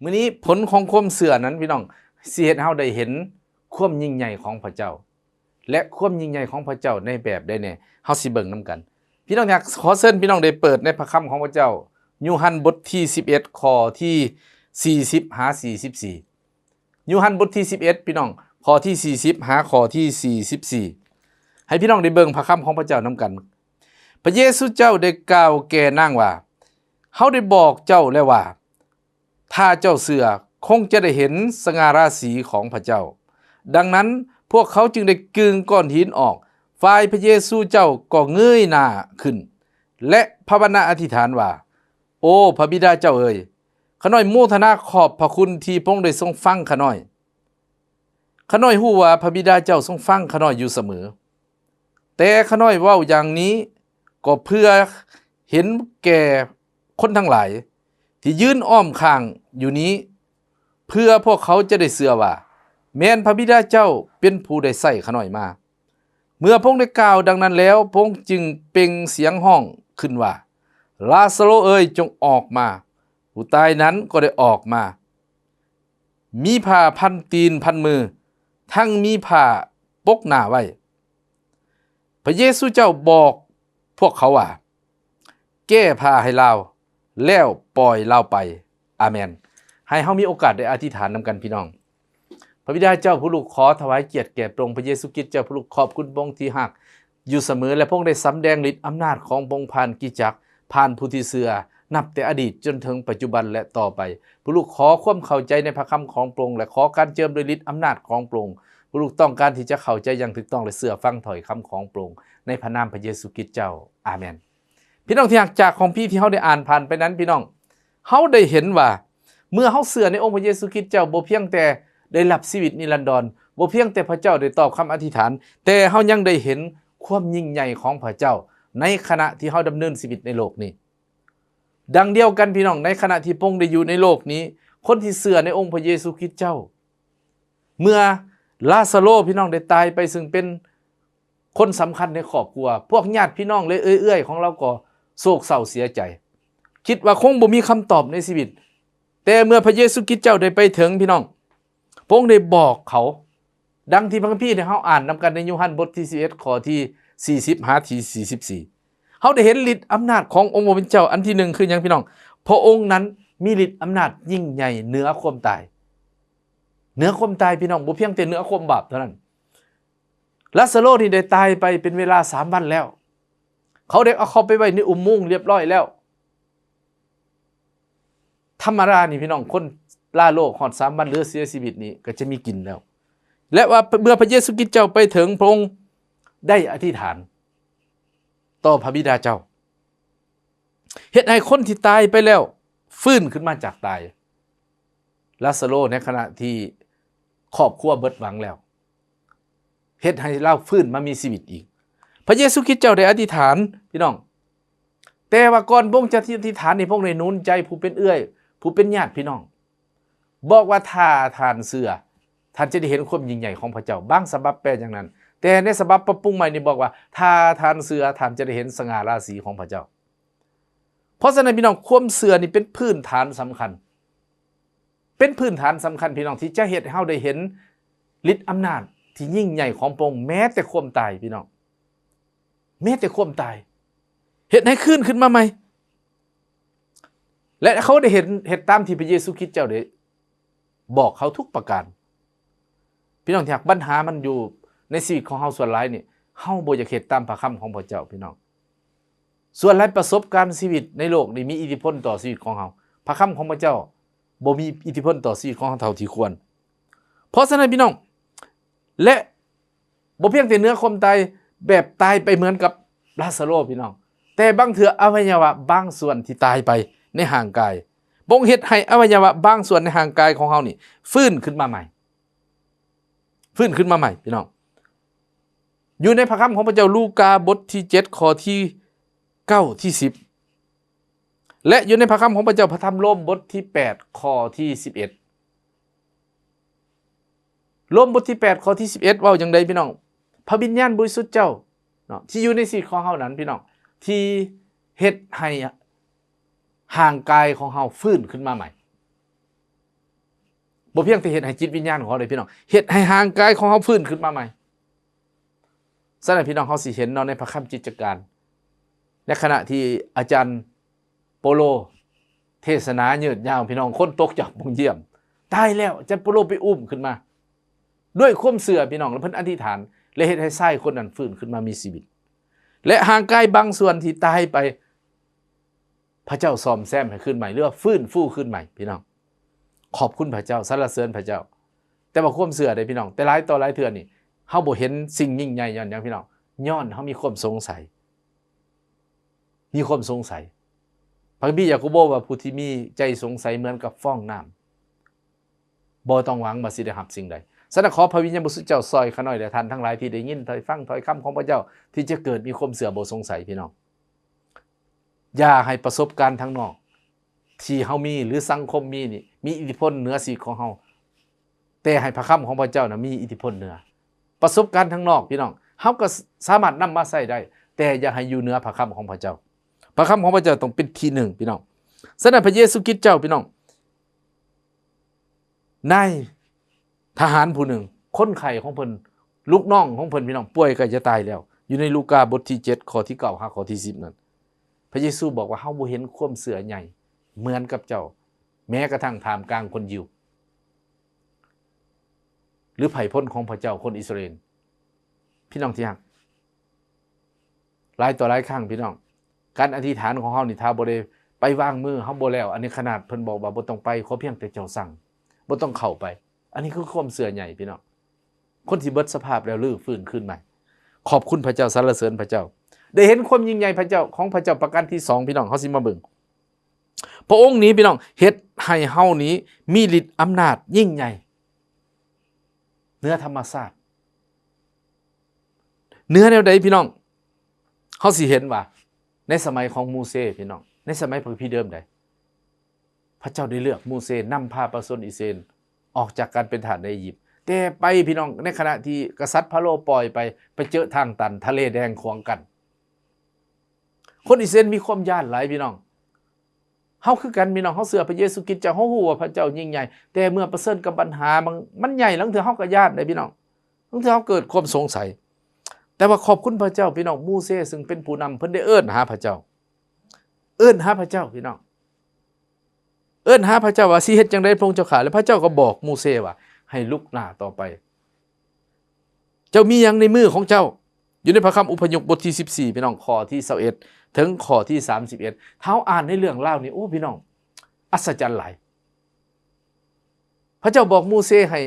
มื้อนี้ผลของความเสื่อนั้นพี่น้องสิเฮ็ดให้เฮาได้เห็นความยิ่งใหญ่ของพระเจ้าและความยิ่งใหญ่ของพระเจ้าในแบบใดแน่เฮาสิเบิ่งนํกันพี่น้องอยากขอเชิญพี่น้องได้เปิดในพระคัมภีร์ของพระเจ้ายูฮันบทที่11ข้อที่40หา44ยูฮันบทที่11พี่น้องข้อที่40หาข้อที่44ให้พี่น้องได้เบิ่งพระคัมภีร์ของพระเจ้านํกันพระเยซูเจ้าได้กล่าวแก่นางว่าเฮาได้บอกเจ้าแล้วว่าถ้าเจ้าเชื่อคงจะได้เห็นสง่าราศีของพระเจ้าดังนั้นพวกเขาจึงได้กึงก้อนหินออกฝ่ายพระเยซูเจ้าก็เงยหน้าขึ้นและภาวนาอธิษฐานว่าโอ้พระบิดาเจ้าเอ๋ยข้าน้อยโมทนาขอบพระคุณที่พระองค์ได้ทรงฟังข้าน้อยฮู้ว่าพระบิดาเจ้าทรงฟังข้าน้อยอยู่เสมอแต่ข้าน้อยเว้าอย่างนี้ก็เพื่อเห็นแก่คนทั้งหลายที่ยืนอ้อมข้างอยู่นี้เพื่อพวกเขาจะได้เชื่อว่าแม้นพระบิดาเจ้าเป็นผู้ได้ใส่ข้าน้อยมาเมื่อพระองค์ได้กล่าวดังนั้นแล้วพระองค์จึงเปล่งเสียงห้องขึ้นว่าลาซาโรเอ๋ยจงออกมาผู้ตายนั้นก็ได้ออกมามีผ้าพันตีนพันมือทั้งมีผ้าปกหน้าไว้พระเยซูเจ้าบอกพวกเขาว่าแก้ผ้าให้เราแล้วปล่อยเราไปอาเมนให้เฮามีโอกาสได้อธิษฐานนำกันพี่น้องพระบิดาเจ้าผู้ลูกขอถวายเกียรติแก่พระองค์พระเยซูคริสต์เจ้าผู้ลูกขอบคุณพระองค์ที่ฮักอยู่เสมอและพระองค์ได้สำแดงฤทธิ์อำนาจของพระองค์ผ่านกิจจักรผ่านผู้ที่เชื่อนับแต่อดีตจนถึงปัจจุบันและต่อไปผู้ลูกขอความเข้าใจในพระคำของพระองค์และขอการเจิมด้วยฤทธิ์อำนาจของพระองค์ผู้ลูกต้องการที่จะเข้าใจอย่างถูกต้องและเชื่อฟังถ้อยคำของพระองค์ในพระนามพระเยซูคริสต์เจ้าอาเมนพี่น้องที่ฮักจากของพี่ที่เฮาได้อ่านผ่านไปนั้นพี่น้องเฮาได้เห็นว่าเมื่อเฮาเชื่อในองค์พระเยซูคริสต์เจ้าบ่เพียงแต่ได้รับชีวิตนิรันดรบ่เพียงแต่พระเจ้าได้ตอบคำอธิษฐานแต่เฮายังได้เห็นความยิ่งใหญ่ของพระเจ้าในขณะที่เฮาดำเนินชีวิตในโลกนี้ดังเดียวกันพี่น้องในขณะที่พระองค์ได้อยู่ในโลกนี้คนที่เชื่อในองค์พระเยซูคริสต์เจ้าเมื่อลาซาโรพี่น้องได้ตายไปซึ่งเป็นคนสำคัญในครอบครัวพวกญาติพี่น้องเลยเอื้อยๆของเราก็โศกเศร้าเสียใจคิดว่าคงบ่มีคำตอบในชีวิตแต่เมื่อพระเยซูคริสต์เจ้าได้ไปถึงพี่น้องพระองค์ได้บอกเขาดังที่พระคัมภีร์ที่เฮาอ่านนำกันในยูฮันบทที่11ข้อที่40หาที่44เฮาได้เห็นฤทธิ์อำนาจขององค์พระผู้เป็นเจ้าอันที่1คือหยังพี่น้องพระองค์นั้นมีฤทธิ์อำนาจยิ่งใหญ่เหนือความตายพี่น้องบ่เพียงแต่เหนือความบาปเท่านั้นลาซาโรนี่ได้ตายไปเป็นเวลา3วันแล้วเขาได้เอาเขาไปไว้ในอุโมงค์เรียบร้อยแล้วธรรมดานี่พี่น้องคนลาโลกฮอด3วันเหลือเสียชีวิตนี่ก็จะมีกินแล้วและว่าเมื่อพระเยซูคริสต์เจ้าไปถึงพระองค์ได้อธิษฐานต่อพระบิดาเจ้าเฮ็ดให้คนที่ตายไปแล้วฟื้นขึ้นมาจากตายลาซาโรในขณะที่ครอบครัวเบิดหวังแล้วเฮ็ดให้เราฟื้นมามีชีวิตอีกพระเยซูคริสต์เจ้าได้อธิษฐานพี่น้องแต่ว่าก่อนพระองค์จะอธิษฐานนี่พระองค์ได้หนุนใจผู้เป็นเอื้อยผู้เป็นญาติพี่น้องบอกว่าถ้าท่านเชื่อท่านจะได้เห็นความยิ่งใหญ่ของพระเจ้าบางฉบับแปลอย่างนั้นแต่ในฉบับปรับปรุงใหม่นี่บอกว่าถ้าท่านเชื่อท่านจะได้เห็นสง่าราศีของพระเจ้าเพราะฉะนั้นพี่น้องความเชื่อนี่เป็นพื้นฐานสำคัญพี่น้องที่จะเฮ็ดให้เฮาได้เห็นฤทธิ์อำนาจที่ยิ่งใหญ่ของพระองค์แม้แต่ความตายพี่น้องแม้แต่ความตายเฮ็ดให้ขึ้นมาใหม่และเขาได้เห็นตามที่พระเยซูคริสต์เจ้าได้บอกเขาทุกประการพี่น้องที่อยากปัญหามันอยู่ในชีวิตของเฮาส่วนหลายนี่เฮาบ่อยากเฮ็ดตามพระคำของพระเจ้าพี่น้องส่วนหลายประสบการณ์ชีวิตในโลกนี้มีอิทธิพลต่อชีวิตของเฮาพระคำของพระเจ้าบ่มีอิทธิพลต่อชีวิตของเฮาเท่าที่ควรเพราะฉะนั้นพี่น้องและบ่เพียงแต่เนื้อความตายแบบตายไปเหมือนกับลาซาโรพี่น้องแต่บางเถื่ออวัยวะบางส่วนที่ตายไปในห่างกายบ่งเฮ็ดให้อวัยวะบางส่วนในห่างกายของเฮานี่ฟื้นขึ้นมาใหม่พี่น้องอยู่ในพระคัมภีร์ของพระเจ้าลูกาบทที่7ข้อที่9ที่10และอยู่ในพระคัมภีร์ของพระเจ้าพระธรรมโรมบทที่8ข้อที่11โรมบทที่8ข้อที่11เว้าจังไดพี่น้องพระวิญญาณบริสุทธิ์เจ้าเนาะที่อยู่ในชีวิตของเฮานั้นพี่น้องที่เฮ็ดให้ห่างกายของเฮาฟื้นขึ้นมาใหม่ บ่เพียงแต่เฮ็ดให้จิตวิญญาณของเขาเลยพี่น้องเฮ็ดให้ร่างกายของเขาฟื้นขึ้นมาใหม่ฉะนั้นพี่น้องเขาสิเห็นเนาะในพระคัมภีร์จิตการในขณะที่อาจารย์โปโลเทศนายืดยาวพี่น้องคนตกจากบงเยี่ยมตายแล้วอาจารย์โปโลไปอุ้มขึ้นมาด้วยความเชื่อพี่น้องแล้วเพิ่นอธิษฐานและเฮ็ดให้ชายคนนั้นฟื้นขึ้นมามีชีวิตและร่างกายบางส่วนที่ตายไปพระเจ้าซ่อมแซมให้ขึ้นใหม่หรือว่าฟื้นฟูขึ้นใหม่พี่น้องขอบคุณพระเจ้าสรรเสริญพระเจ้าแต่ว่าความเชื่อได้พี่น้องแต่หลายต่อหลายเทื่อนี่เฮาบ่เห็นสิ่งยิ่งใหญ่ย้อนหยังพี่น้องย้อนเฮามีความสงสัยพระบิดายาโคบว่าผู้ที่มีใจสงสัยเหมือนกับฟองน้ำบ่ต้องหวังว่าสิได้รับสิ่งใดฉะนั้นขอพระวิญญาณบริสุทธิ์เจ้าซอยข้าน้อยและท่านทั้งหลายที่ได้ยินถ้อยฟังถ้อยคำของพระเจ้าที่จะเกิดมีความเสื่อบ่สงสัยพี่น้องอย่าให้ประสบการณ์ทางนอกที่เฮามีหรือสังคมมีนี่มีอิทธิพลเหนือชีวิตของเฮาแต่ให้พระคำของพระเจ้านะมีอิทธิพลเหนือประสบการณ์ทางนอกพี่น้องเฮาก็สามารถนำมาใช้ได้แต่อย่าให้อยู่เหนือพระคำของพระเจ้าพระคำของพระเจ้าต้องเป็นที่หนึ่งพี่น้องฉะนั้นพระเยซูคริสต์เจ้าพี่น้องนายทหารผู้หนึ่งคนไข้ของเพิ่นลูกน้องของเพิ่นพี่น้องป่วยใกล้จะตายแล้วอยู่ในลูกาบทที่7ข้อที่9หาข้อที่10นั่นพระเยซูบอกว่าเฮาบ่เห็นความเสื่อใหญ่เหมือนกับเจ้าแม้กระทั่งท่ามกลางคนยิวหรือไผ่พ้นของพระเจ้าคนอิสราเอลพี่น้องที่รักหลายต่อหลายครั้งพี่น้องการอธิษฐานของเฮานี่ถ้าบ่ได้ไปวางมือเฮาบ่แล้วอันนี้ขนาดเพิ่นบอกว่าบ่ต้องไปขอเพียงแต่เจ้าสั่งบ่ต้องเข้าไปอันนี้คือความเสื่อใหญ่พี่น้องคนที่เบิดสภาพแล้วลื้อฟื้นขึ้นใหม่ขอบคุณพระเจ้าสรรเสริญพระเจ้าได้เห็นความยิ่งใหญ่พระเจ้าของพระเจ้าประการที่2พี่น้องเฮาสิมาเบิ่งพระองค์นี้พี่น้องเฮ็ดให้เฮานี้มีฤทธิ์อำนาจยิ่งใหญ่เหนือธรรมชาติเหนือแนวใดพี่น้องเฮาสิเห็นว่าในสมัยของมูเสพี่น้องในสมัยพระพี่เดิมใดพระเจ้าได้เลือกมูเสนำพาประชาชนอิสราเอลออกจากการเป็นทาสในอียิปต์แต่ไปพี่น้องในขณะที่กษัตริย์พาโรห์ปล่อยไปเจอทางตันทะเลแดงขวางกันคนอิสราเอลมีความย้านหลายพี่น้องเฮาคือกันพี่น้องเฮาเชื่อพระเยซูคริสต์เจ้าเฮาฮู้ว่าพระเจ้ายิ่งใหญ่แต่เมื่อประเสริฐกับปัญหามันใหญ่ลังเทื่อเฮาก็ย้านได้พี่น้องลังเทื่อเฮาเกิดความสงสัยแต่ว่าขอบคุณพระเจ้าพี่น้องมูเสซึ่งเป็นผู้นำเพิ่นได้เอิ้นหาพระเจ้าพี่น้องเอิ้นหาพระเจ้าว่าสิเฮ็ดจังได๋พระองค์เจ้าข้าแล้วพระเจ้าก็บอกมูเสว่าให้ลุกหน้าต่อไปเจ้ามีหยังในมือของเจ้าอยู่ในพระคัมภีร์อุปยคบทที่14พี่น้องข้อที่21ถึงข้อที่31เฮาอ่านในเรื่องราวนี้โอ้พี่น้องอัศจรรย์หลายพระเจ้าบอกมูเสให้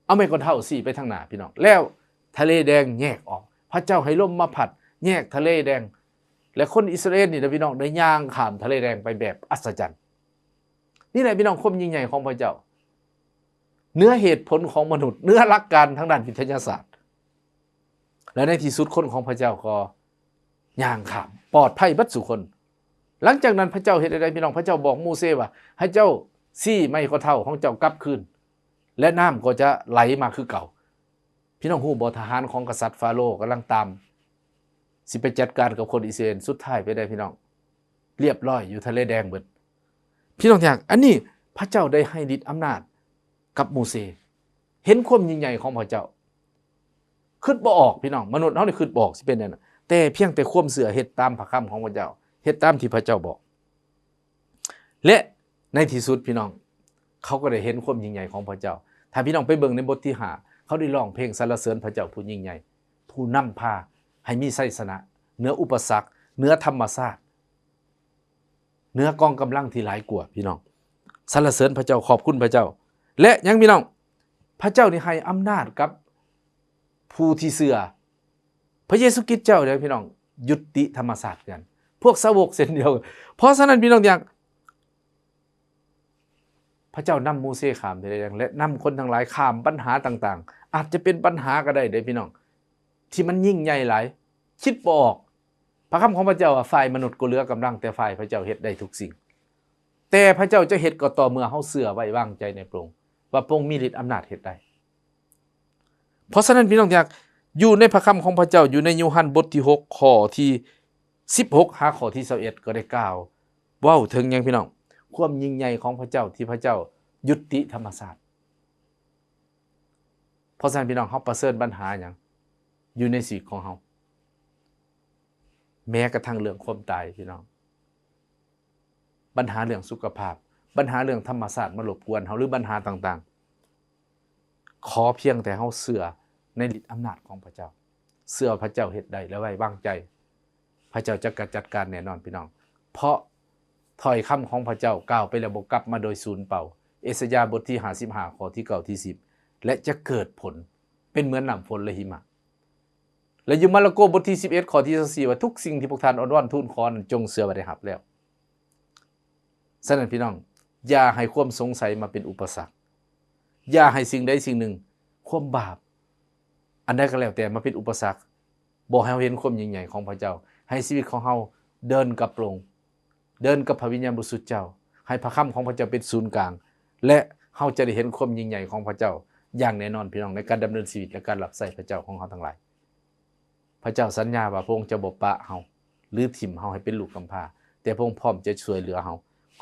เอาไม้กอเท้าสี่ไปทางหน้าพี่น้องแล้วทะเลแดงแยกออกพระเจ้าให้ลมมาพัดแยกทะเลแดงและคนอิสราเอลนี่นะพี่น้องได้ย่างข้ามทะเลแดงไปแบบอัศจรรย์นี่แหละพี่น้องความยิ่งใหญ่ของพระเจ้าเนื้อเหตุผลของมนุษย์เนื้อหลักการทางด้านวิทยาศาสตร์และในที่สุดคนของพระเจ้าก็ย่างข้ามปลอดภัยเบิดสุคนหลังจากนั้นพระเจ้าเฮ็ดอะไรพี่น้องพระเจ้าบอกมูเสว่าให้เจ้าซี่ไม้กอเท้าของเจ้ากลับคืนและน้ำก็จะไหลมาคือเก่าพี่น้องฮู้บ่ทหารของกษัตริย์ฟาโรห์กำลังตามสิไปจัดการกับคนอิสราเอลสุดท้ายไปได้พี่น้องเรียบร้อยอยู่ทะเลแดงเบิดพี่น้องอย่างอันนี้พระเจ้าได้ให้ฤทธิ์อำนาจกับมูเสเห็นความยิ่งใหญ่ของพระเจ้าคิดบ่ออกพี่น้องมนุษย์เฮานี่คิดบ่ออกสิเป็นนั่นน่ะแต่เพียงแต่ความเชื่อเฮ็ดตามพระคำของพระเจ้าเฮ็ดตามที่พระเจ้าบอกและในที่สุดพี่น้องเขาก็ได้เห็นความยิ่งใหญ่ของพระเจ้าถ้าพี่น้องไปเบิ่งในบทที่5เขาได้ร้องเพลงสรรเสริญพระเจ้าผู้ยิ่งใหญ่ผู้นำพาให้มีชัยชนะเหนืออุปสรรคเหนือธรรมชาติเหนือกองกำลังที่หลายกว่าพี่น้องสรรเสริญพระเจ้าขอบคุณพระเจ้าและยังพี่น้องพระเจ้านี่ให้อำนาจกับผู้ที่เชื่อพระเยซูคริสต์เจ้าเด้อพี่น้องยุติธรรมชาติกันพวกสาวกเช่นเดียวเพราะฉะนั้นพี่น้องอย่างพระเจ้านำมูเสข้ามทะเลแดงและนำคนทั้งหลายข้ามปัญหาต่างๆอาจจะเป็นปัญหาก็ได้เด้อพี่น้องที่มันยิ่งใหญ่หลายคิดบ่ออกพระคำของพระเจ้าว่าฝ่ายมนุษย์ก็เหลือกำลังแต่ฝ่ายพระเจ้าเฮ็ดได้ทุกสิ่งแต่พระเจ้าจะเฮ็ดก็ต่อเมื่อเฮาเชื่อไว้วางใจในพระองค์ว่าพระองค์มีฤทธิ์อำนาจเฮ็ดได้เพราะฉะนั้นพี่น้องอยากอยู่ในพระคำของพระเจ้าอยู่ในโยฮันบทที่6ข้อที่16หาข้อที่21ก็ได้กล่าวเว้าถึงหยังพี่น้องความยิ่งใหญ่ของพระเจ้าที่พระเจ้า ยุติธรรมศาสตร์เพราะฉะนั้นพี่น้องเฮาประเสริฐปัญหาหยังอยู่ในชีวิตของเฮาแม้กระทั่งเรื่องความตายพี่น้องปัญหาเรื่องสุขภาพปัญหาเรื่องธรรมศาสตร์มารบกวนเฮาหรือปัญหาต่างๆขอเพียงแต่เฮาเชื่อในฤทธิ์อำนาจของพระเจ้าเชื่อพระเจ้าเฮ็ดได้และไว้วางใจพระเจ้าจะจัดการแน่นอนพี่น้องเพราะถ้อยคำของพระเจ้ากล่าวไปแล้วบ่กลับมาโดยศูนย์เปล่าเอสยาห์บทที่55ข้อที่9ที่10และจะเกิดผลเป็นเหมือนน้ำฝนและหิมะและอยู่มาระโกบทที่11ข้อที่24ว่าทุกสิ่งที่พวกท่านอ้อนวอนทูลขอนั้นจงเชื่อว่าได้รับแล้วฉะนั้นพี่น้องอย่าให้ความสงสัยมาเป็นอุปสรรคอย่าให้สิ่งใดสิ่งหนึ่งความบาปอันใดก็แล้วแต่มาเป็นอุปสรรคบ่ให้เราเห็นความยิ่งใหญ่ของพระเจ้าให้ชีวิตของเราเดินกับพระองค์เดินกับพระวิญญาณบริสุทธิ์เจ้าให้พระคำของพระเจ้าเป็นศูนย์กลางและเราจะได้เห็นความยิ่งใหญ่ของพระเจ้าอย่างแน่นอนพี่น้องในการดำเนินชีวิตและการรับใช้พระเจ้าของเราทั้งหลายพระเจ้าสัญญาว่าพระองค์จะบ่ปะเราหรือถิ่มเราให้เป็นลูกกำพร้าแต่พระองค์พร้อมจะช่วยเหลือเรา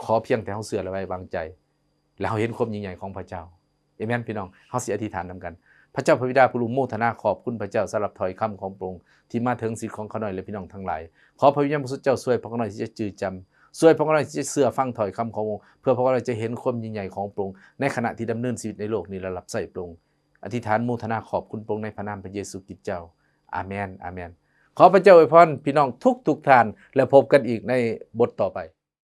ขอเพียงแต่เราเชื่อและไว้วางใจแล้วเราเห็นความยิ่งใหญ่ของพระเจ้าเอเมนพี่น้องเราสิอธิษฐานนำกันพระเจ้าพระบิดาผู้รู้โมทนาขอบคุณพระเจ้าสำหรับถ้อยคำของพระองค์ที่มาถึงสิทธิ์ของเขาหน่อยและพี่น้องทั้งหลายขอพระวิญญาณบริสุทธิ์เจ้าช่วยพระองค์หน่อยที่จะจืดจำช่วยพระองค์หน่อยที่จะเชื่อฟังถ้อยคำของพระองค์เพื่อพระองค์หน่อยจะเห็นความยิ่งใหญ่ของพระองค์ในขณะที่ดำเนินชีวิตในโลกนี้และรับใช้พระองค์อธิษฐานโมทนาขอบคุณพระองค์ในพระนามพระเยซูคริสต์เจ้าอาเมนอาเมนขอพระเจ้าอวยพรพี่น้องทุกท่านและพบกันอีกในบทต่อไป